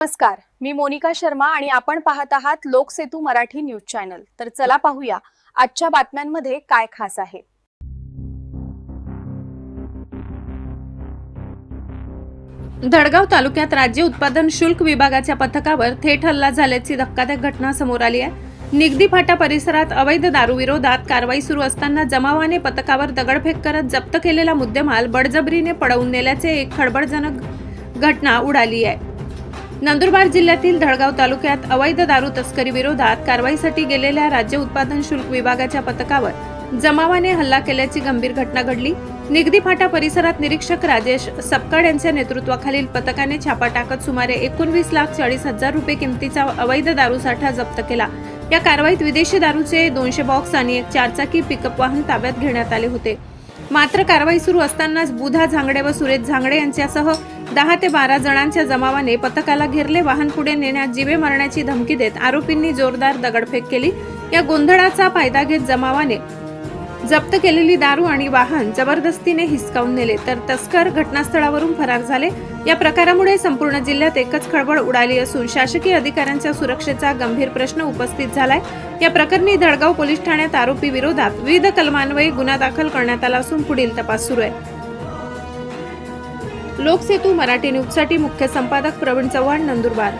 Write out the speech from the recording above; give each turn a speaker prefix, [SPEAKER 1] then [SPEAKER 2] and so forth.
[SPEAKER 1] नमस्कार, मी मोनिका शर्मा आणि आपण पाहत आहात लोकसेतू मराठी न्यूज चॅनल। तर चला पाहूया आजच्या बातम्यांमध्ये काय खास आहे।
[SPEAKER 2] धडगाव तालुक्यात राज्य उत्पादन शुल्क विभागाच्या पथकावर थेट हल्ला झाल्याची धक्कादायक घटना समोर आली आहे। निगदी फाटा परिसरात अवैध दारू विरोधात कारवाई सुरू असताना जमावाने पथकावर दगडफेक करत जप्त केलेला मुद्देमाल बळजबरीने पळवून नेल्याचे एक खळबळजनक घटना उडाली आहे। नंदुरबार जिल्ह्यातील धडगाव तालुक्यात अवैध दारू तस्करी विरोधात कारवाईसाठी गेलेल्या राज्य उत्पादन शुल्क विभागाच्या पथकावर जमावाने हल्ला केल्याची गंभीर घटना घडली। निगदी फाटा परिसरात निरीक्षक राजेश सपकाळ यांच्या नेतृत्वाखालील पथकाने छापा टाकत सुमारे 19,40,000 रुपये किमतीचा अवैध दारू साठा जप्त केला। या कारवाईत विदेशी दारूचे 200 बॉक्स आणि एक चारचाकी पिकअप वाहन ताब्यात घेण्यात आले होते। मात्र कारवाई सुरू असतानाच बुधा झांगडे व सुरेश झांगडे यांच्यासह 10 ते 12 जणांच्या जमावाने पथकाला घेरले। वाहन पुढे नेण्यात जीवे मारण्याची धमकी देत आरोपींनी जोरदार दगडफेक केली। या गोंधळाचा फायदा घेत जमावाने जप्त केलेली दारू आणि वाहन जबरदस्तीने हिसकावून नेले, तर तस्कर घटनास्थळावरून फरार झाले। या प्रकारामुळे संपूर्ण जिल्ह्यात एकच खळबळ उडाली असून शासकीय अधिकाऱ्यांच्या सुरक्षेचा गंभीर प्रश्न उपस्थित झालाय। या प्रकरणी धडगाव पोलीस ठाण्यात आरोपी विरोधात विविध कलमान्वये गुन्हा दाखल करण्यात आला असून पुढील तपास सुरू आहे। लोकसेतू मराठी न्यूजसाठी मुख्य संपादक प्रवीण चव्हाण, नंदुरबार।